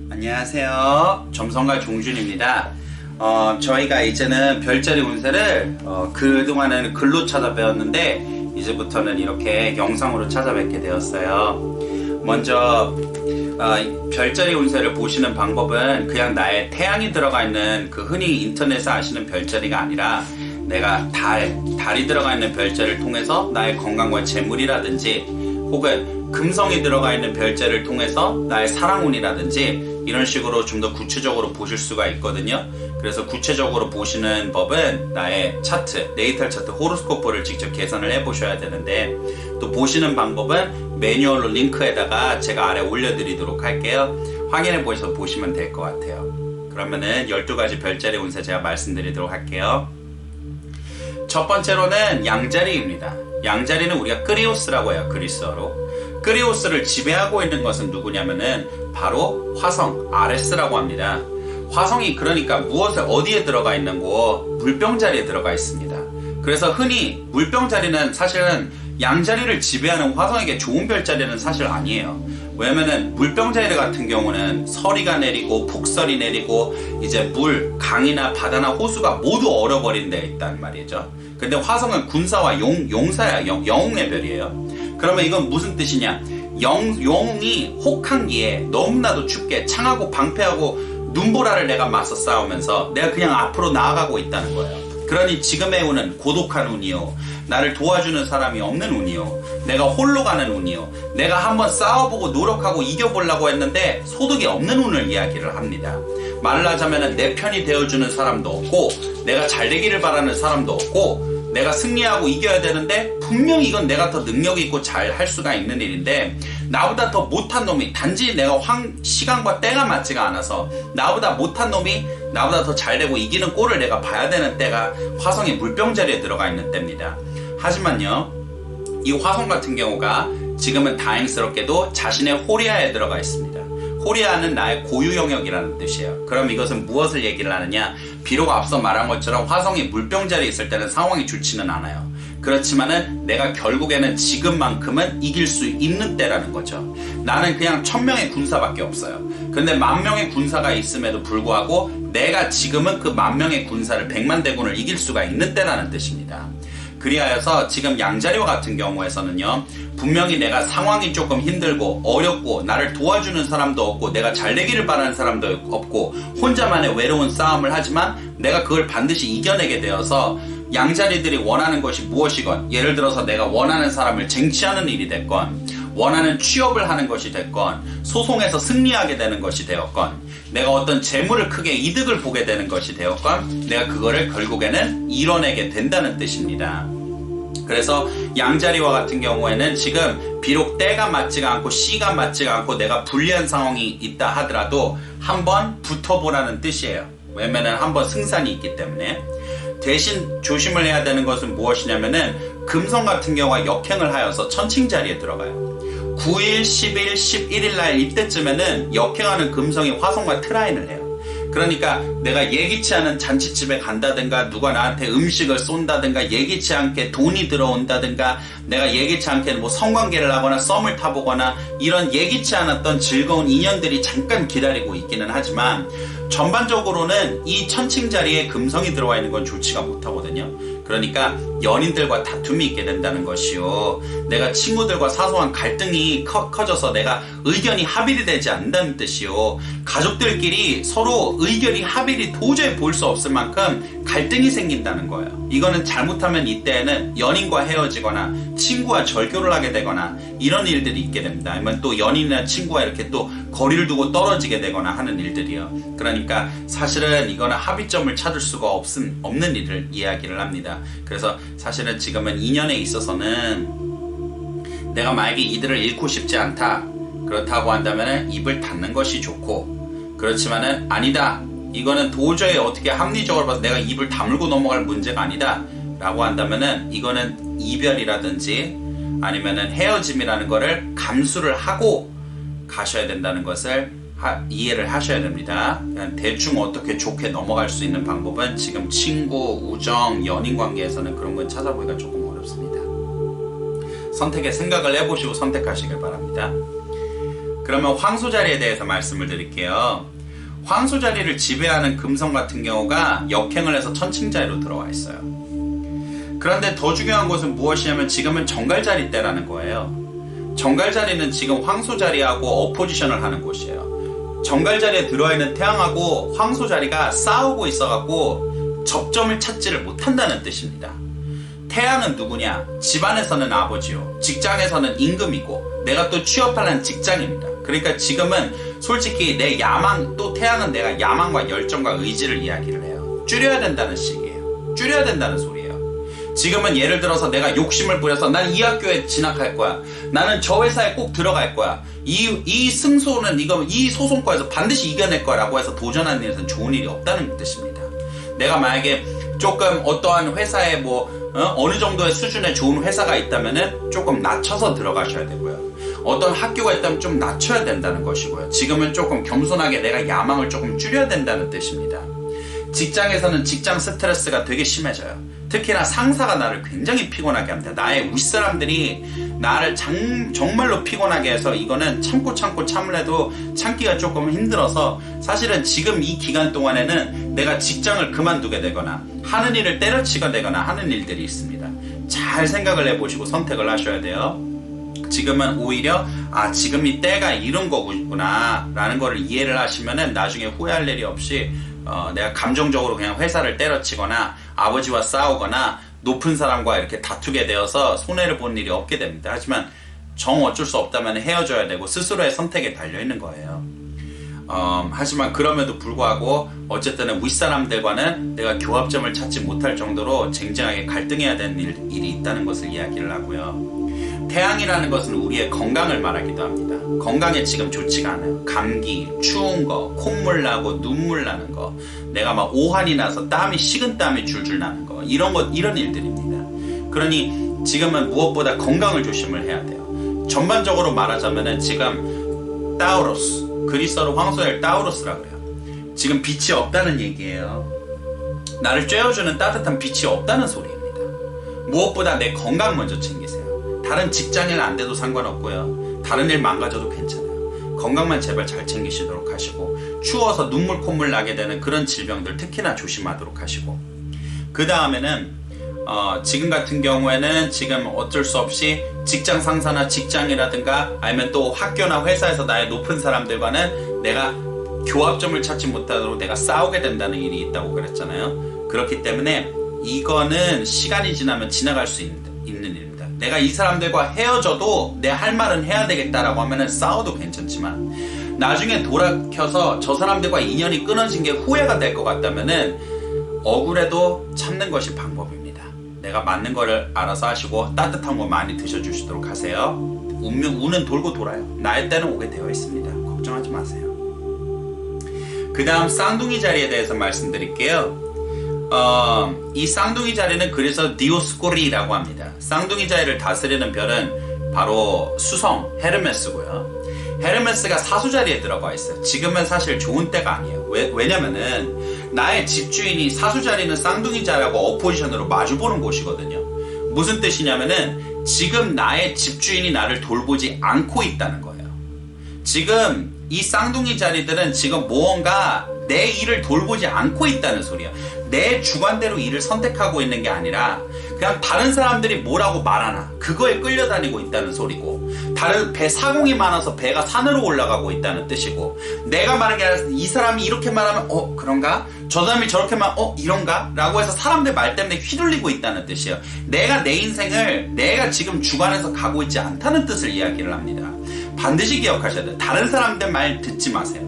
안녕하세요. 점성가 종준입니다. 저희가 이제는 별자리 운세를 그동안에는 글로 찾아배웠는데 이제부터는 이렇게 영상으로 찾아뵙게 되었어요. 먼저 별자리 운세를 보시는 방법은 그냥 나의 태양이 들어가 있는 그 흔히 인터넷에 아시는 별자리가 아니라 내가 달이 들어가 있는 별자리를 통해서 나의 건강과 재물이라든지 혹은 금성이 들어가 있는 별자리를 통해서 나의 사랑운이라든지 이런 식으로 좀 더 구체적으로 보실 수가 있거든요. 그래서 구체적으로 보시는 법은 나의 차트, 네이탈 차트, 호로스코프를 직접 계산을 해보셔야 되는데, 또 보시는 방법은 매뉴얼로 링크에다가 제가 아래 올려드리도록 할게요. 확인해 보셔서 보시면 될 것 같아요. 그러면은 12가지 별자리 운세 제가 말씀드리도록 할게요. 첫 번째로는 양자리입니다. 양자리는 우리가 크리오스라고 해요. 그리스어로. 크리오스를 지배하고 있는 것은 누구냐면은 바로 화성, 아레스라고 합니다. 화성이 그러니까 무엇에 어디에 들어가 있는 거? 물병 자리에 들어가 있습니다. 그래서 흔히 물병 자리는 사실은 양자리를 지배하는 화성에게 좋은 별자리는 사실 아니에요. 왜냐면은 물병 자리 같은 경우는 서리가 내리고 폭설이 내리고 이제 물, 강이나 바다나 호수가 모두 얼어버린 데 있단 말이죠. 근데 화성은 군사와 용사야, 영웅의 별이에요. 그러면 이건 무슨 뜻이냐? 영웅이 혹한기에 너무나도 춥게 창하고 방패하고 눈보라를 내가 맞서 싸우면서 내가 그냥 앞으로 나아가고 있다는 거예요. 그러니 지금의 운은 고독한 운이요, 나를 도와주는 사람이 없는 운이요, 내가 홀로 가는 운이요, 내가 한번 싸워보고 노력하고 이겨보려고 했는데 소득이 없는 운을 이야기를 합니다. 말을 하자면 내 편이 되어주는 사람도 없고 내가 잘되기를 바라는 사람도 없고 내가 승리하고 이겨야 되는데 분명히 이건 내가 더 능력이 있고 잘 할 수가 있는 일인데 나보다 더 못한 놈이, 단지 내가 시간과 때가 맞지가 않아서 나보다 못한 놈이 나보다 더 잘되고 이기는 꼴을 내가 봐야 되는 때가 화성의 물병 자리에 들어가 있는 때입니다. 하지만요, 이 화성 같은 경우가 지금은 다행스럽게도 자신의 호리아에 들어가 있습니다. 호리아는 나의 고유 영역이라는 뜻이에요. 그럼 이것은 무엇을 얘기를 하느냐? 비록 앞서 말한 것처럼 화성이 물병 자리에 있을 때는 상황이 좋지는 않아요. 그렇지만은 내가 결국에는 지금만큼은 이길 수 있는 때라는 거죠. 나는 그냥 1000명의 군사밖에 없어요. 근데 10,000명의 군사가 있음에도 불구하고 내가 지금은 그 10,000명의 군사를 100만 대군을 이길 수가 있는 때라는 뜻입니다. 그리하여서 지금 양자리와 같은 경우에서는요, 분명히 내가 상황이 조금 힘들고 어렵고 나를 도와주는 사람도 없고 내가 잘되기를 바라는 사람도 없고 혼자만의 외로운 싸움을 하지만 내가 그걸 반드시 이겨내게 되어서 양자리들이 원하는 것이 무엇이건, 예를 들어서 내가 원하는 사람을 쟁취하는 일이 됐건, 원하는 취업을 하는 것이 됐건, 소송에서 승리하게 되는 것이 되었건, 내가 어떤 재물을 크게 이득을 보게 되는 것이 되었건, 내가 그거를 결국에는 이뤄내게 된다는 뜻입니다. 그래서 양자리와 같은 경우에는 지금 비록 때가 맞지가 않고 시가 맞지가 않고 내가 불리한 상황이 있다 하더라도 한번 붙어보라는 뜻이에요. 왜냐면 한번 승산이 있기 때문에. 대신 조심을 해야 되는 것은 무엇이냐면은 금성 같은 경우가 역행을 하여서 천칭 자리에 들어가요. 9일, 10일, 11일 날 이때쯤에는 역행하는 금성이 화성과 트라인을 해요. 그러니까 내가 예기치 않은 잔치집에 간다든가 누가 나한테 음식을 쏜다든가 예기치 않게 돈이 들어온다든가 내가 예기치 않게 뭐 성관계를 하거나 썸을 타보거나 이런 예기치 않았던 즐거운 인연들이 잠깐 기다리고 있기는 하지만 전반적으로는 이 천칭 자리에 금성이 들어와 있는 건 좋지가 못하거든요. 그러니까 연인들과 다툼이 있게 된다는 것이요, 내가 친구들과 사소한 갈등이 커져서 내가 의견이 합일이 되지 않는다는 뜻이요, 가족들끼리 서로 의견이 합일이 도저히 볼 수 없을 만큼 갈등이 생긴다는 거예요. 이거는 잘못하면 이때에는 연인과 헤어지거나 친구와 절교를 하게 되거나 이런 일들이 있게 됩니다. 아니면 또 연인이나 친구와 이렇게 또 거리를 두고 떨어지게 되거나 하는 일들이요. 그러니까 사실은 이거는 합의점을 찾을 수가 없는 일을 이야기를 합니다. 그래서 사실은 지금은 인연에 있어서는 내가 만약에 이들을 잃고 싶지 않다, 그렇다고 한다면 입을 닫는 것이 좋고, 그렇지만은 아니다, 이거는 도저히 어떻게 합리적으로 봐서 내가 입을 다물고 넘어갈 문제가 아니다 라고 한다면은 이거는 이별이라든지 아니면은 헤어짐이라는 거를 감수를 하고 가셔야 된다는 것을 이해를 하셔야 됩니다. 그냥 대충 어떻게 좋게 넘어갈 수 있는 방법은 지금 친구, 우정, 연인 관계에서는 그런 건 찾아보기가 조금 어렵습니다. 선택의 생각을 해보시고 선택하시길 바랍니다. 그러면 황소 자리에 대해서 말씀을 드릴게요. 황소 자리를 지배하는 금성 같은 경우가 역행을 해서 천칭자리로 들어와 있어요. 그런데 더 중요한 것은 무엇이냐면 지금은 정갈자리 때라는 거예요. 정갈자리는 지금 황소 자리하고 어포지션을 하는 곳이에요. 정갈자리에 들어와 있는 태양하고 황소 자리가 싸우고 있어갖고 접점을 찾지를 못한다는 뜻입니다. 태양은 누구냐? 집안에서는 아버지요, 직장에서는 임금이고, 내가 또 취업하는 직장입니다. 그러니까 지금은 솔직히 내 야망, 또 태양은 내가 야망과 열정과 의지를 이야기를 해요. 줄여야 된다는 식이에요. 줄여야 된다는 소리예요. 지금은 예를 들어서 내가 욕심을 부려서 난 이 학교에 진학할 거야, 나는 저 회사에 꼭 들어갈 거야, 이 승소는 이 소송과에서 반드시 이겨낼 거야 라고 해서 도전하는 일은 좋은 일이 없다는 뜻입니다. 내가 만약에 조금 어떠한 회사에 어느 정도의 수준의 좋은 회사가 있다면은 조금 낮춰서 들어가셔야 되고요. 어떤 학교가 있다면 좀 낮춰야 된다는 것이고요. 지금은 조금 겸손하게 내가 야망을 조금 줄여야 된다는 뜻입니다. 직장에서는 직장 스트레스가 되게 심해져요. 특히나 상사가 나를 굉장히 피곤하게 합니다. 나의 윗사람들이 나를 정말로 피곤하게 해서 이거는 참고 참을래도 참기가 조금 힘들어서 사실은 지금 이 기간 동안에는 내가 직장을 그만두게 되거나 하는 일을 때려치게 되거나 하는 일들이 있습니다. 잘 생각을 해보시고 선택을 하셔야 돼요. 지금은 오히려 지금 이 때가 이런 거구나 라는 거를 이해를 하시면은 나중에 후회할 일이 없이 내가 감정적으로 그냥 회사를 때려치거나 아버지와 싸우거나 높은 사람과 이렇게 다투게 되어서 손해를 본 일이 없게 됩니다. 하지만 어쩔 수 없다면 헤어져야 되고 스스로의 선택에 달려있는 거예요. 하지만 그럼에도 불구하고 어쨌든 윗사람들과는 내가 교합점을 찾지 못할 정도로 쟁쟁하게 갈등해야 되는 일이 있다는 것을 이야기를 하고요. 태양이라는 것은 우리의 건강을 말하기도 합니다. 건강에 지금 좋지가 않아요. 감기, 추운 거, 콧물 나고 눈물 나는 거, 내가 막 오한이 나서 식은땀이 줄줄 나는 거, 이런 일들입니다. 그러니 지금은 무엇보다 건강을 조심을 해야 돼요. 전반적으로 말하자면은 지금 타우로스, 그리스어로 황소의 타우로스라고 그래요. 지금 빛이 없다는 얘기예요. 나를 쬐어주는 따뜻한 빛이 없다는 소리입니다. 무엇보다 내 건강 먼저 챙기세요. 다른 직장일 안 돼도 상관없고요. 다른 일 망가져도 괜찮아요. 건강만 제발 잘 챙기시도록 하시고, 추워서 눈물 콧물 나게 되는 그런 질병들 특히나 조심하도록 하시고, 그 다음에는 지금 같은 경우에는 지금 어쩔 수 없이 직장 상사나 직장이라든가 아니면 또 학교나 회사에서 나의 높은 사람들과는 내가 교합점을 찾지 못하도록 내가 싸우게 된다는 일이 있다고 그랬잖아요. 그렇기 때문에 이거는 시간이 지나면 지나갈 수 있는 일입니다. 내가 이 사람들과 헤어져도 내 할 말은 해야 되겠다라고 하면은 싸워도 괜찮지만 나중에 돌아켜서 저 사람들과 인연이 끊어진 게 후회가 될 것 같다면은 억울해도 참는 것이 방법입니다. 내가 맞는 거를 알아서 하시고 따뜻한 거 많이 드셔주시도록 하세요. 운은 돌고 돌아요. 나의 때는 오게 되어 있습니다. 걱정하지 마세요. 그 다음 쌍둥이 자리에 대해서 말씀드릴게요. 이 쌍둥이 자리는 그래서 디오스코리라고 합니다. 쌍둥이 자리를 다스리는 별은 바로 수성, 헤르메스고요. 헤르메스가 사수 자리에 들어가 있어요. 지금은 사실 좋은 때가 아니에요. 왜냐면은 나의 집주인이 사수 자리는 쌍둥이 자리하고 어포지션으로 마주보는 곳이거든요. 무슨 뜻이냐면은 지금 나의 집주인이 나를 돌보지 않고 있다는 거예요. 지금 이 쌍둥이 자리들은 지금 무언가 내 일을 돌보지 않고 있다는 소리야. 내 주관대로 일을 선택하고 있는 게 아니라 그냥 다른 사람들이 뭐라고 말하나 그거에 끌려다니고 있다는 소리고, 다른 배 사공이 많아서 배가 산으로 올라가고 있다는 뜻이고, 내가 말한 게 아니라 이 사람이 이렇게 말하면 그런가? 저 사람이 저렇게 말하면 이런가? 라고 해서 사람들 말 때문에 휘둘리고 있다는 뜻이에요. 내가 내 인생을 내가 지금 주관해서 가고 있지 않다는 뜻을 이야기를 합니다. 반드시 기억하셔야 돼요. 다른 사람들 말 듣지 마세요.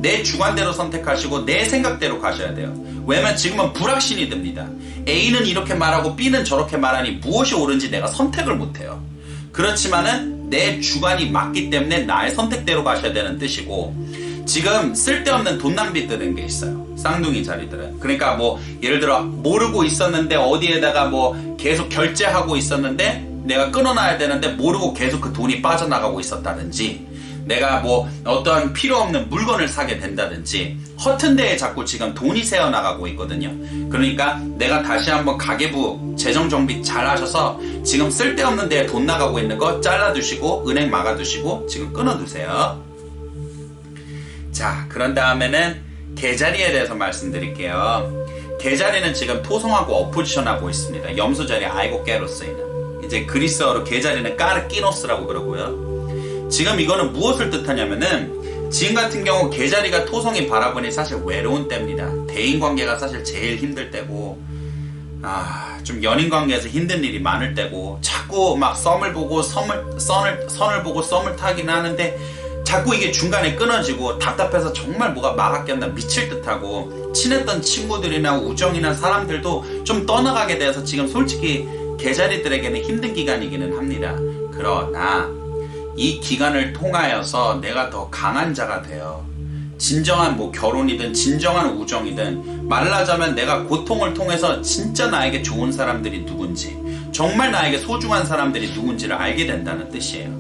내 주관대로 선택하시고 내 생각대로 가셔야 돼요. 왜냐면 지금은 불확신이 듭니다. A는 이렇게 말하고 B는 저렇게 말하니 무엇이 옳은지 내가 선택을 못해요. 그렇지만은 내 주관이 맞기 때문에 나의 선택대로 가셔야 되는 뜻이고, 지금 쓸데없는 돈 낭비 뜨는 게 있어요. 쌍둥이 자리들은. 그러니까 예를 들어 모르고 있었는데 어디에다가 계속 결제하고 있었는데 내가 끊어놔야 되는데 모르고 계속 그 돈이 빠져나가고 있었다든지, 내가 뭐 어떤 필요 없는 물건을 사게 된다든지 허튼 데에 자꾸 지금 돈이 새어나가고 있거든요. 그러니까 내가 다시 한번 가계부 재정 정비 잘 하셔서 지금 쓸데없는 데에 돈 나가고 있는 거 잘라두시고 은행 막아두시고 지금 끊어두세요. 자, 그런 다음에는 개자리에 대해서 말씀드릴게요. 개자리는 지금 토성하고 어포지션하고 있습니다. 염소 자리 아이고 깨로스에는 이제 그리스어로 개자리는 까르키노스라고 그러고요. 지금 이거는 무엇을 뜻하냐면은 지금 같은 경우 개자리가 토성이 바라보니 사실 외로운 때입니다. 대인관계가 사실 제일 힘들 때고 좀 연인관계에서 힘든 일이 많을 때고 자꾸 막 썸을 보고 선을 보고 썸을 타긴 하는데 자꾸 이게 중간에 끊어지고 답답해서 정말 뭐가 막아 꼈나 미칠 듯하고 친했던 친구들이나 우정이나 사람들도 좀 떠나가게 돼서 지금 솔직히 개자리들에게는 힘든 기간이기는 합니다. 그러나 이 기간을 통하여서 내가 더 강한 자가 돼요. 진정한 뭐 결혼이든 진정한 우정이든 말하자면 내가 고통을 통해서 진짜 나에게 좋은 사람들이 누군지 정말 나에게 소중한 사람들이 누군지를 알게 된다는 뜻이에요.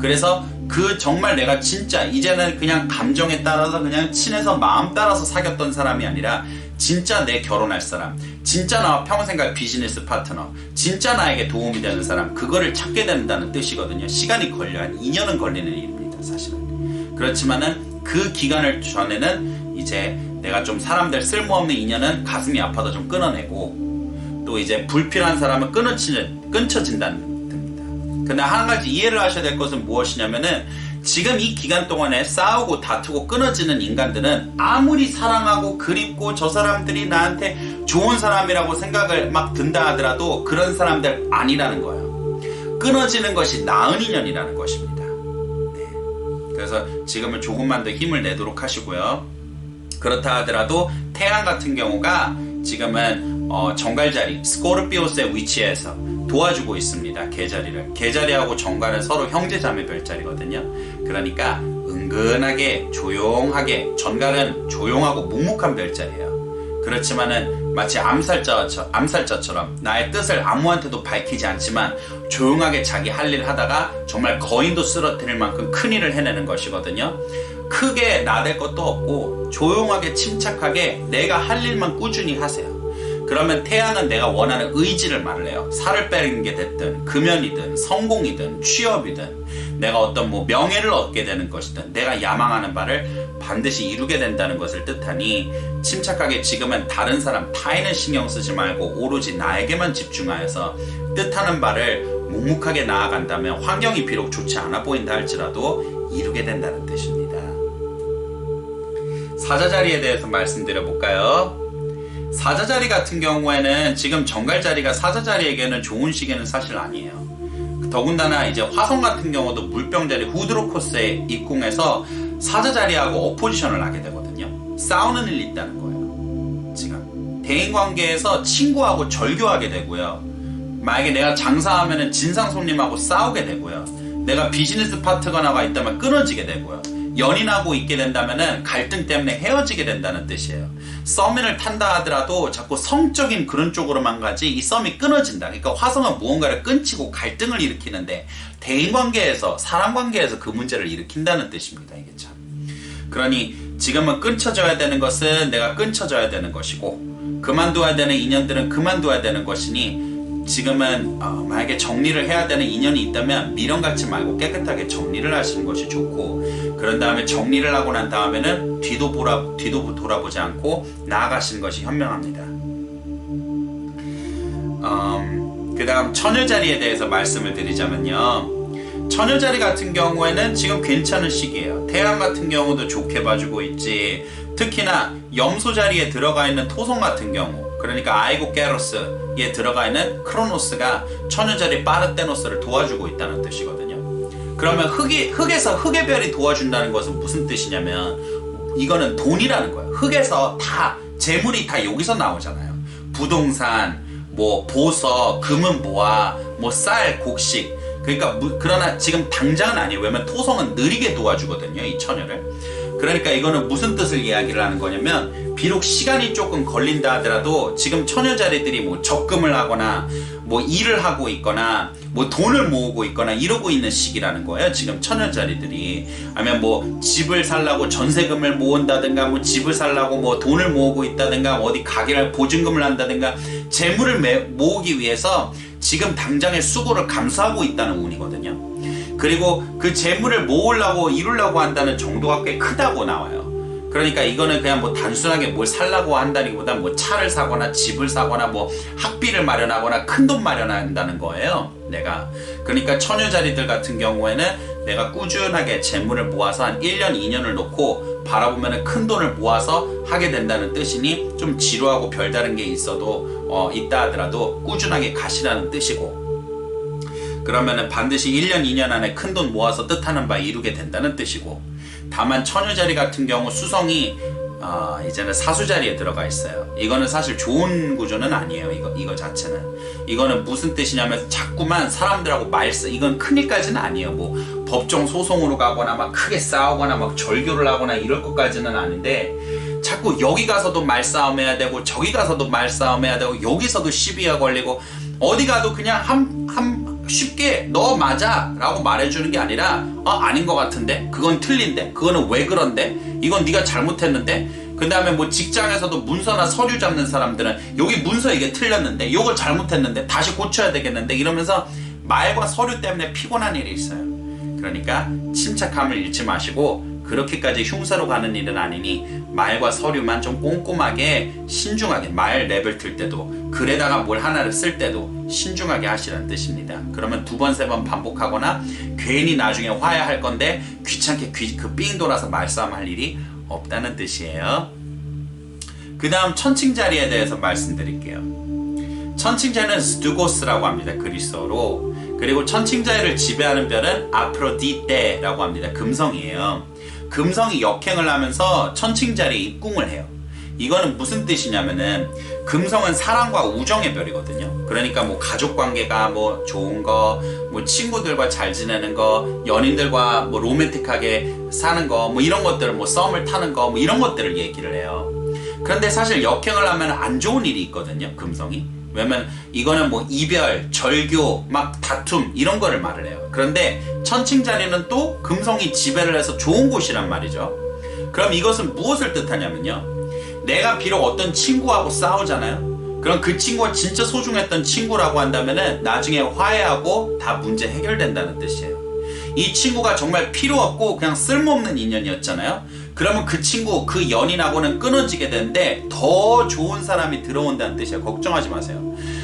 그래서 그 정말 내가 진짜 이제는 그냥 감정에 따라서 그냥 친해서 마음 따라서 사귀었던 사람이 아니라 진짜 내 결혼할 사람, 진짜 나와 평생 갈 비즈니스 파트너, 진짜 나에게 도움이 되는 사람, 그거를 찾게 된다는 뜻이거든요. 시간이 걸려요. 한 2년은 걸리는 일입니다, 사실은. 그렇지만은 그 기간을 전에는 이제 내가 좀 사람들 쓸모없는 인연은 가슴이 아파도 좀 끊어내고 또 이제 불필요한 사람은 끊쳐진다는 뜻입니다. 근데 한 가지 이해를 하셔야 될 것은 무엇이냐면은 지금 이 기간 동안에 싸우고 다투고 끊어지는 인간들은 아무리 사랑하고 그립고 저 사람들이 나한테 좋은 사람이라고 생각을 막 든다 하더라도 그런 사람들 아니라는 거예요. 끊어지는 것이 나은 인연이라는 것입니다. 네. 그래서 지금은 조금만 더 힘을 내도록 하시고요. 그렇다 하더라도 태양 같은 경우가 지금은 정갈자리 스코르피오스의 위치에서 도와주고 있습니다. 개자리하고 정갈은 서로 형제자매 별자리거든요. 그러니까 은근하게 조용하게, 정갈은 조용하고 묵묵한 별자리예요. 그렇지만은 마치 암살자처럼 나의 뜻을 아무한테도 밝히지 않지만 조용하게 자기 할 일 하다가 정말 거인도 쓰러뜨릴 만큼 큰 일을 해내는 것이거든요. 크게 나댈 것도 없고 조용하게 침착하게 내가 할 일만 꾸준히 하세요. 그러면 태양은 내가 원하는 의지를 말해요. 살을 빼는 게 됐든 금연이든 성공이든 취업이든 내가 어떤 뭐 명예를 얻게 되는 것이든 내가 야망하는 바를 반드시 이루게 된다는 것을 뜻하니 침착하게 지금은 다른 사람 타인을 신경 쓰지 말고 오로지 나에게만 집중하여서 뜻하는 바를 묵묵하게 나아간다면 환경이 비록 좋지 않아 보인다 할지라도 이루게 된다는 뜻입니다. 사자자리에 대해서 말씀드려 볼까요? 사자자리 같은 경우에는 지금 정갈자리가 사자자리에게는 좋은 시기는 사실 아니에요. 더군다나 이제 화성 같은 경우도 물병자리 후드로코스에 입궁해서 사자자리하고 어포지션을 하게 되거든요. 싸우는 일이 있다는 거예요. 지금 대인관계에서 친구하고 절교하게 되고요. 만약에 내가 장사하면은 진상 손님하고 싸우게 되고요. 내가 비즈니스 파트너가 있다면 끊어지게 되고요. 연인하고 있게 된다면은 갈등 때문에 헤어지게 된다는 뜻이에요. 썸을 탄다 하더라도 자꾸 성적인 그런 쪽으로만 가지 이 썸이 끊어진다. 그러니까 화성은 무언가를 끊치고 갈등을 일으키는데 대인관계에서 사람관계에서 그 문제를 일으킨다는 뜻입니다. 이게 참. 그러니 지금은 끊쳐져야 되는 것은 내가 끊쳐져야 되는 것이고 그만둬야 되는 인연들은 그만둬야 되는 것이니 지금은 만약에 정리를 해야 되는 인연이 있다면 미련 갖지 말고 깨끗하게 정리를 하시는 것이 좋고 그런 다음에 정리를 하고 난 다음에는 뒤도 돌아보지 않고 나아가시는 것이 현명합니다. 그 다음 처녀자리에 대해서 말씀을 드리자면요. 처녀자리 같은 경우에는 지금 괜찮은 시기예요. 태양 같은 경우도 좋게 봐주고 있지. 특히나 염소자리에 들어가 있는 토성 같은 경우 그러니까 아이고 게로스에 들어가 있는 크로노스가 처녀자리 파르테노스를 도와주고 있다는 뜻이거든요. 그러면 흙에서 흙의 별이 도와준다는 것은 무슨 뜻이냐면 이거는 돈이라는 거예요. 흙에서 다 재물이 다 여기서 나오잖아요. 부동산, 뭐 보석, 금은 모아, 뭐 쌀, 곡식. 그러니까 그러나 지금 당장은 아니에요. 왜냐면 토성은 느리게 도와주거든요. 이 처녀를. 그러니까 이거는 무슨 뜻을 이야기를 하는 거냐면 비록 시간이 조금 걸린다 하더라도 지금 처녀자리들이 뭐 적금을 하거나 뭐 일을 하고 있거나 뭐 돈을 모으고 있거나 이러고 있는 시기라는 거예요. 지금 처녀자리들이. 아니면 뭐 집을 살라고 전세금을 모은다든가 뭐 집을 살라고 뭐 돈을 모으고 있다든가 어디 가게를 보증금을 한다든가 재물을 모으기 위해서 지금 당장의 수고를 감수하고 있다는 운이거든요. 그리고 그 재물을 모으려고 이루려고 한다는 정도가 꽤 크다고 나와요. 그러니까 이거는 그냥 뭐 단순하게 뭘 살라고 한다기보다 뭐 차를 사거나 집을 사거나 뭐 학비를 마련하거나 큰돈 마련한다는 거예요. 내가. 그러니까 처녀자리들 같은 경우에는 내가 꾸준하게 재물을 모아서 한 1년, 2년을 놓고 바라보면 큰 돈을 모아서 하게 된다는 뜻이니 좀 지루하고 별다른 게 있어도 있다 하더라도 꾸준하게 가시라는 뜻이고, 그러면은 반드시 1년, 2년 안에 큰 돈 모아서 뜻하는 바 이루게 된다는 뜻이고, 다만 처녀자리 같은 경우 수성이 이제는 사수자리에 들어가 있어요. 이거는 사실 좋은 구조는 아니에요. 이거 자체는. 이거는 무슨 뜻이냐면 자꾸만 사람들하고 이건 큰일까지는 아니에요. 뭐 법정 소송으로 가거나 막 크게 싸우거나 막 절교를 하거나 이럴 것까지는 아닌데, 자꾸 여기 가서도 말싸움 해야 되고 저기 가서도 말싸움 해야 되고 여기서도 시비가 걸리고, 어디 가도 그냥 쉽게 너 맞아 라고 말해주는 게 아니라 아닌 것 같은데, 그건 틀린데, 그거는 왜 그런데, 이건 네가 잘못했는데, 그 다음에 뭐 직장에서도 문서나 서류 잡는 사람들은 여기 문서 이게 틀렸는데 이걸 잘못했는데 다시 고쳐야 되겠는데 이러면서 말과 서류 때문에 피곤한 일이 있어요. 그러니까 침착함을 잃지 마시고, 그렇게까지 흉사로 가는 일은 아니니 말과 서류만 좀 꼼꼼하게 신중하게, 말 랩을 틀 때도 글에다가 뭘 하나를 쓸 때도 신중하게 하시라는 뜻입니다. 그러면 2번, 3번 반복하거나 괜히 나중에 화해할 건데 귀찮게 삥 돌아서 말싸움 할 일이 없다는 뜻이에요. 그 다음 천칭자리에 대해서 말씀드릴게요. 천칭자리는 스두고스라고 합니다. 그리스어로. 그리고 천칭자리를 지배하는 별은 아프로디테라고 합니다. 금성이에요. 금성이 역행을 하면서 천칭자리에 입궁을 해요. 이거는 무슨 뜻이냐면은 금성은 사랑과 우정의 별이거든요. 그러니까 뭐 가족관계가 뭐 좋은 거, 뭐 친구들과 잘 지내는 거, 연인들과 뭐 로맨틱하게 사는 거, 뭐 이런 것들, 뭐 썸을 타는 거, 뭐 이런 것들을 얘기를 해요. 그런데 사실 역행을 하면 안 좋은 일이 있거든요. 금성이. 왜냐면 이거는 뭐 이별, 절교, 막 다툼 이런 거를 말을 해요. 그런데 천칭자리는 또 금성이 지배를 해서 좋은 곳이란 말이죠. 그럼 이것은 무엇을 뜻하냐면요, 내가 비록 어떤 친구하고 싸우잖아요. 그럼 그 친구가 진짜 소중했던 친구라고 한다면은 나중에 화해하고 다 문제 해결된다는 뜻이에요. 이 친구가 정말 필요 없고 그냥 쓸모없는 인연이었잖아요. 그러면 그 친구, 그 연인하고는 끊어지게 되는데 더 좋은 사람이 들어온다는 뜻이에요. 걱정하지 마세요.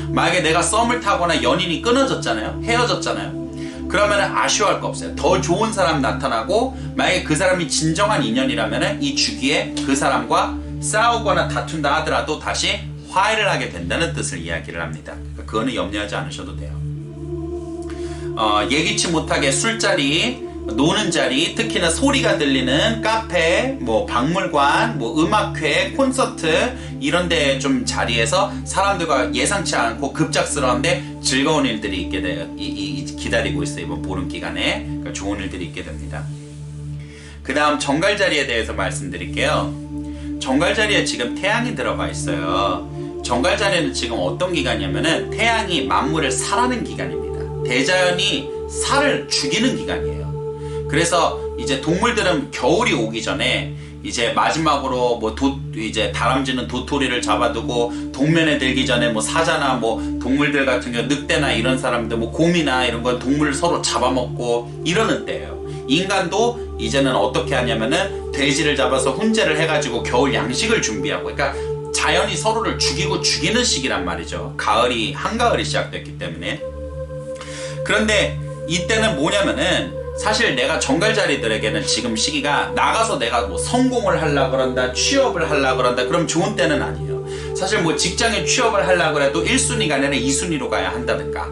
만약에 내가 썸을 타거나 연인이 끊어졌잖아요. 헤어졌잖아요. 그러면 아쉬워할 거 없어요. 더 좋은 사람 나타나고, 만약에 그 사람이 진정한 인연이라면 이 주기에 그 사람과 싸우거나 다툰다 하더라도 다시 화해를 하게 된다는 뜻을 이야기를 합니다. 그러니까 그거는 염려하지 않으셔도 돼요. 예기치 못하게 술자리, 노는 자리, 특히나 소리가 들리는 카페, 뭐 박물관, 뭐 음악회, 콘서트 이런 데 좀 자리에서 사람들과 예상치 않고 급작스러운데 즐거운 일들이 있게 돼요. 기다리고 있어요. 이번 보름 기간에. 그러니까 좋은 일들이 있게 됩니다. 그 다음 정갈자리에 대해서 말씀드릴게요. 정갈자리에 지금 태양이 들어가 있어요. 정갈자리는 지금 어떤 기간이냐면은 태양이 만물을 살하는 기간입니다. 대자연이 살을 죽이는 기간이에요. 그래서 이제 동물들은 겨울이 오기 전에 이제 마지막으로 뭐 이제 다람쥐는 도토리를 잡아두고 동면에 들기 전에 뭐 사자나 뭐 동물들 같은 경우 늑대나 이런 사람들 뭐 곰이나 이런 건 동물을 서로 잡아먹고 이러는 때예요. 인간도 이제는 어떻게 하냐면은 돼지를 잡아서 훈제를 해가지고 겨울 양식을 준비하고, 그러니까 자연이 서로를 죽이고 죽이는 시기란 말이죠. 가을이 한가을이 시작됐기 때문에. 그런데 이때는 뭐냐면은 사실 내가 정갈자리들에게는 지금 시기가 나가서 내가 뭐 성공을 하려고 그런다, 취업을 하려고 그런다, 그럼 좋은 때는 아니에요. 사실 뭐 직장에 취업을 하려고 해도 1순위가 아니라 2순위로 가야 한다든가,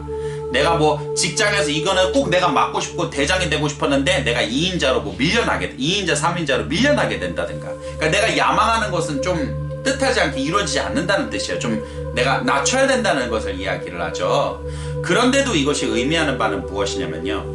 내가 뭐 직장에서 이거는 꼭 내가 맡고 싶고 대장이 되고 싶었는데 내가 2인자로 뭐 밀려나게, 2인자, 3인자로 밀려나게 된다든가, 그러니까 내가 야망하는 것은 좀 뜻하지 않게 이루어지지 않는다는 뜻이에요. 좀 내가 낮춰야 된다는 것을 이야기를 하죠. 그런데도 이것이 의미하는 바는 무엇이냐면요,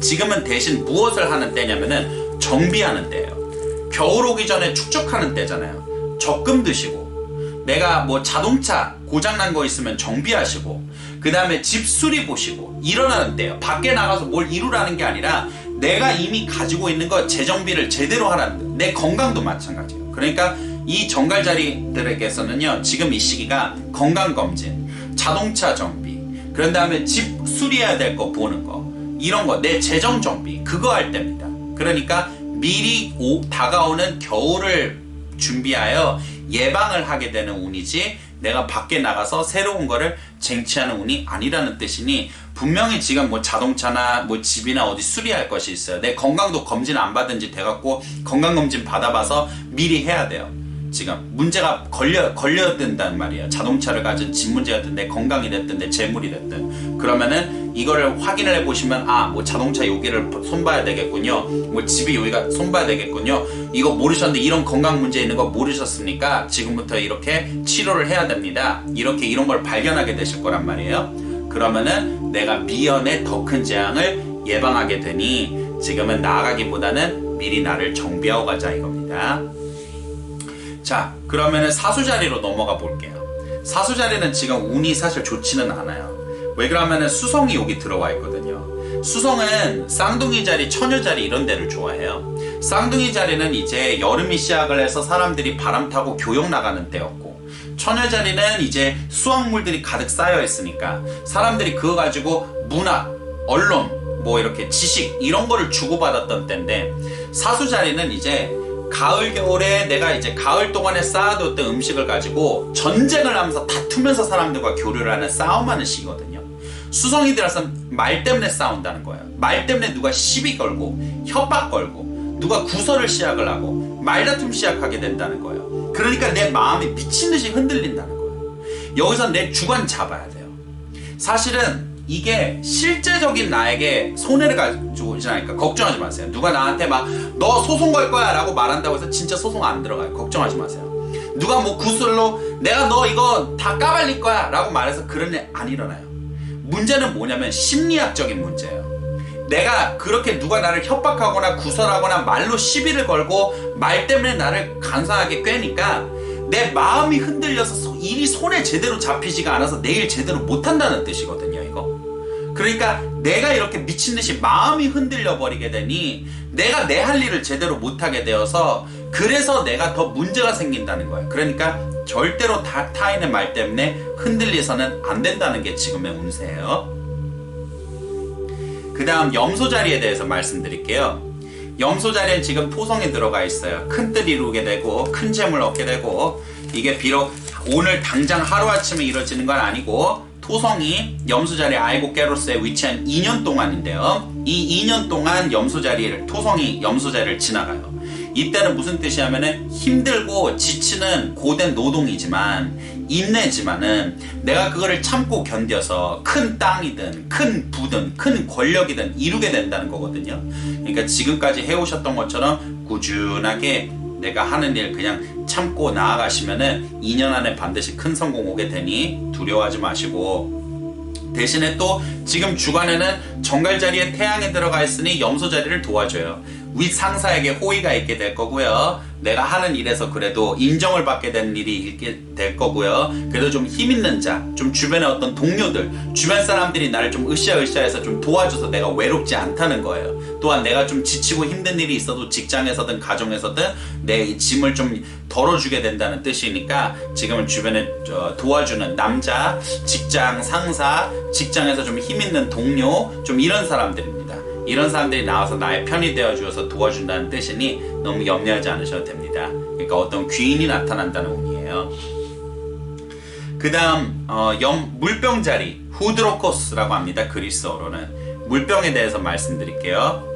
지금은 대신 무엇을 하는 때냐면은 정비하는 때예요. 겨울 오기 전에 축적하는 때잖아요. 적금 드시고, 내가 뭐 자동차 고장난 거 있으면 정비하시고, 그 그 다음에 집수리 보시고 일어나는 때요. 밖에 나가서 뭘 이루라는 게 아니라 내가 이미 가지고 있는 거 재정비를 제대로 하라는 거예요. 내 건강도 마찬가지예요. 그러니까 이 정갈자리들에게서는요, 지금 이 시기가 건강검진, 자동차 정비, 그런 다음에 집 수리해야 될 거 보는 거, 이런 거, 내 재정 정비, 그거 할 때입니다. 그러니까 미리 다가오는 겨울을 준비하여 예방을 하게 되는 운이지, 내가 밖에 나가서 새로운 거를 쟁취하는 운이 아니라는 뜻이니, 분명히 지금 뭐 자동차나 뭐 집이나 어디 수리할 것이 있어요. 내 건강도 검진 안 받은 지 돼갖고 건강검진 받아봐서 미리 해야 돼요. 지금 문제가 걸려야 된다는 말이에요. 자동차를 가진 집 문제가 됐든 내 건강이 됐든 내 재물이 됐든, 그러면은 이거를 확인을 해보시면, 아, 뭐 자동차 여기를 손봐야 되겠군요, 뭐 집이 여기가 손봐야 되겠군요, 이거 모르셨는데 이런 건강 문제 있는 거 모르셨으니까 지금부터 이렇게 치료를 해야 됩니다, 이렇게 이런 걸 발견하게 되실 거란 말이에요. 그러면은 내가 미연에 더 큰 재앙을 예방하게 되니 지금은 나아가기보다는 미리 나를 정비하고 가자 이겁니다. 자, 그러면은 사수자리로 넘어가 볼게요. 사수자리는 지금 운이 사실 좋지는 않아요. 왜 그러면은 수성이 여기 들어와 있거든요. 수성은 쌍둥이 자리, 처녀 자리 이런 데를 좋아해요. 쌍둥이 자리는 이제 여름이 시작을 해서 사람들이 바람 타고 교역 나가는 때였고, 처녀 자리는 이제 수확물들이 가득 쌓여 있으니까 사람들이 그거 가지고 문화, 언론, 뭐 이렇게 지식 이런 거를 주고받았던 때인데, 사수 자리는 이제 가을 겨울에 내가 이제 가을 동안에 쌓아뒀던 음식을 가지고 전쟁을 하면서 다투면서 사람들과 교류를 하는, 싸움하는 시기거든요. 수성이들은 말 때문에 싸운다는 거예요. 말 때문에 누가 시비 걸고 협박 걸고 누가 구설을 시작을 하고 말다툼 시작하게 된다는 거예요. 그러니까 내 마음이 미친듯이 흔들린다는 거예요. 여기서 내 주관 잡아야 돼요. 사실은 이게 실제적인 나에게 손해를 가지고 오지 않으니까 걱정하지 마세요. 누가 나한테 막 너 소송 걸 거야 라고 말한다고 해서 진짜 소송 안 들어가요. 걱정하지 마세요. 누가 뭐 구슬로 내가 너 이거 다 까발릴 거야 라고 말해서 그런 일 안 일어나요. 문제는 뭐냐면 심리학적인 문제예요. 내가 그렇게 누가 나를 협박하거나 구설하거나 말로 시비를 걸고 말 때문에 나를 간사하게 꿰니까 내 마음이 흔들려서 일이 손에 제대로 잡히지가 않아서 내일 제대로 못한다는 뜻이거든요, 이거. 그러니까 내가 이렇게 미친듯이 마음이 흔들려 버리게 되니 내가 내 할 일을 제대로 못하게 되어서, 그래서 내가 더 문제가 생긴다는 거예요. 그러니까 절대로 타인의 말 때문에 흔들려서는 안 된다는 게 지금의 운세예요. 그 다음 염소 자리에 대해서 말씀드릴게요. 염소 자리는 지금 토성이 들어가 있어요. 큰 뜻 이루게 되고 큰 재물 얻게 되고, 이게 비록 오늘 당장 하루아침에 이루어지는 건 아니고, 토성이 염소 자리 아이고케로스에 위치한 2년 동안인데요. 이 2년 동안 염소 자리를, 토성이 염소 자리를 지나가요. 이때는 무슨 뜻이냐면은 힘들고 지치는 고된 노동이지만, 인내지만은 내가 그거를 참고 견뎌서 큰 땅이든 큰 부든 큰 권력이든 이루게 된다는 거거든요. 그러니까 지금까지 해오셨던 것처럼 꾸준하게 내가 하는 일 그냥 참고 나아가시면은 2년 안에 반드시 큰 성공 오게 되니 두려워하지 마시고, 대신에 또 지금 주간에는 정갈자리에 태양이 들어가 있으니 염소 자리를 도와줘요. 윗 상사에게 호의가 있게 될 거고요. 내가 하는 일에서 그래도 인정을 받게 되는 일이 있게 될 거고요. 그래도 좀 힘 있는 자, 좀 주변의 어떤 동료들, 주변 사람들이 나를 좀 으쌰으쌰해서 좀 도와줘서 내가 외롭지 않다는 거예요. 또한 내가 좀 지치고 힘든 일이 있어도 직장에서든 가정에서든 내 짐을 좀 덜어주게 된다는 뜻이니까, 지금은 주변에 도와주는 남자, 직장 상사, 직장에서 좀 힘 있는 동료, 좀 이런 사람들입니다. 이런 사람들이 나와서 나의 편이 되어주어서 도와준다는 뜻이니 너무 염려하지 않으셔도 됩니다. 그러니까 어떤 귀인이 나타난다는 운이에요. 그 다음 물병 자리, 후드로코스라고 합니다. 그리스어로는. 물병에 대해서 말씀드릴게요.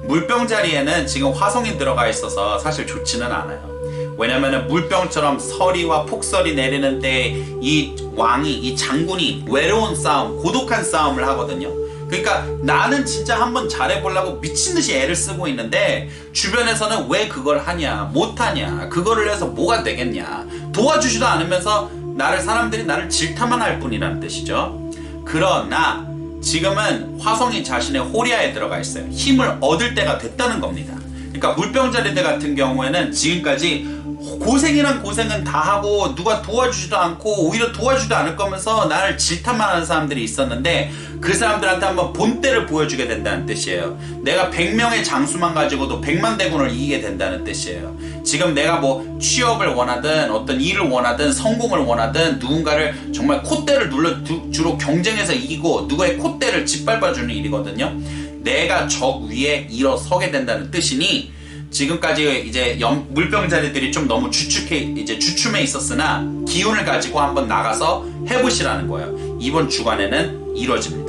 물병 자리에는 지금 화성이 들어가 있어서 사실 좋지는 않아요. 왜냐면은 물병처럼 서리와 폭설이 내리는 때 이 왕이, 이 장군이 외로운 싸움, 고독한 싸움을 하거든요. 그러니까 나는 진짜 한번 잘해보려고 미친듯이 애를 쓰고 있는데 주변에서는 왜 그걸 하냐, 못하냐, 그거를 해서 뭐가 되겠냐, 도와주지도 않으면서 사람들이 나를 질타만 할 뿐이라는 뜻이죠. 그러나 지금은 화성이 자신의 호리아에 들어가 있어요. 힘을 얻을 때가 됐다는 겁니다. 그러니까 물병자리들 같은 경우에는 지금까지 고생이란 고생은 다 하고 누가 도와주지도 않고 오히려 도와주지도 않을 거면서 나를 질타만 하는 사람들이 있었는데 그 사람들한테 한번 본때를 보여주게 된다는 뜻이에요. 내가 100명의 장수만 가지고도 100만 대군을 이기게 된다는 뜻이에요. 지금 내가 뭐 취업을 원하든 어떤 일을 원하든 성공을 원하든 누군가를 정말 콧대를 눌러 주로 경쟁해서 이기고 누구의 콧대를 짓밟아주는 일이거든요. 내가 적 위에 일어서게 된다는 뜻이니 지금까지 이제 물병자리들이 좀 너무 주춤해 있었으나 기운을 가지고 한번 나가서 해보시라는 거예요. 이번 주간에는 이루어집니다.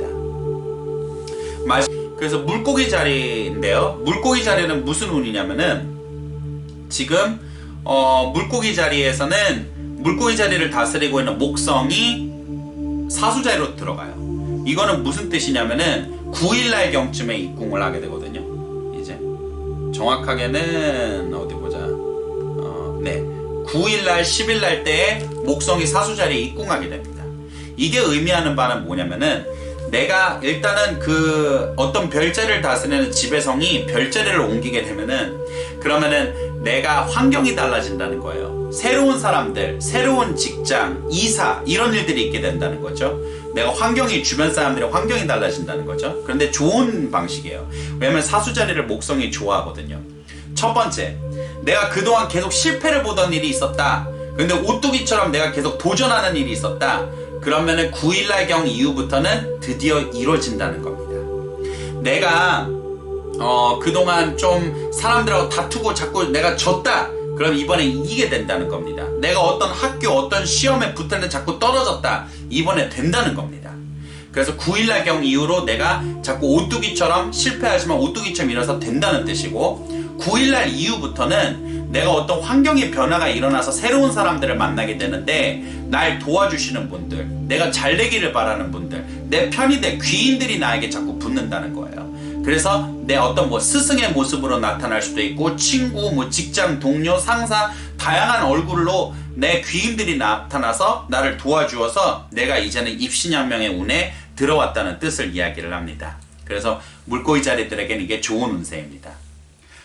그래서 물고기 자리인데요. 물고기 자리는 무슨 운이냐면은 지금 물고기 자리에서는 물고기 자리를 다스리고 있는 목성이 사수 자리로 들어가요. 이거는 무슨 뜻이냐면은 9일날 경쯤에 입궁을 하게 되거든요. 이제 정확하게는 어디 보자. 9일날 10일날 때에 목성이 사수 자리에 입궁하게 됩니다. 이게 의미하는 바는 뭐냐면은 내가 일단은 그 어떤 별자리를 다스리는 지배성이 별자리를 옮기게 되면은 그러면은 내가 환경이 달라진다는 거예요. 새로운 사람들, 새로운 직장, 이사 이런 일들이 있게 된다는 거죠. 내가 주변 사람들의 환경이 달라진다는 거죠. 그런데 좋은 방식이에요. 왜냐면 사수자리를 목성이 좋아하거든요. 첫 번째, 내가 그동안 계속 실패를 보던 일이 있었다. 근데 오뚜기처럼 내가 계속 도전하는 일이 있었다. 그러면은 9일날경 이후부터는 드디어 이루어진다는 겁니다. 내가 그동안 좀 사람들하고 다투고 자꾸 내가 졌다. 그럼 이번에 이기게 된다는 겁니다. 내가 어떤 학교, 어떤 시험에 붙었는데 자꾸 떨어졌다. 이번에 된다는 겁니다. 그래서 9일날경 이후로 내가 자꾸 오뚜기처럼 실패하지만 오뚜기처럼 일어서 된다는 뜻이고 9일날 이후부터는 내가 어떤 환경의 변화가 일어나서 새로운 사람들을 만나게 되는데 날 도와주시는 분들, 내가 잘 되기를 바라는 분들, 내 편이 될 귀인들이 나에게 자꾸 붙는다는 거예요. 그래서 내 어떤 스승의 모습으로 나타날 수도 있고 친구, 직장 동료, 상사 다양한 얼굴로 내 귀인들이 나타나서 나를 도와주어서 내가 이제는 입신양명의 운에 들어왔다는 뜻을 이야기를 합니다. 그래서 물고기 자리들에게는 이게 좋은 운세입니다.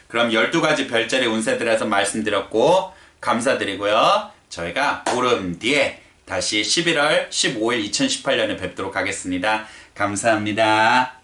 그럼 12가지 별자리 운세들에서 말씀드렸고 감사드리고요. 저희가 보름 뒤에 다시 11월 15일 2018년에 뵙도록 하겠습니다. 감사합니다.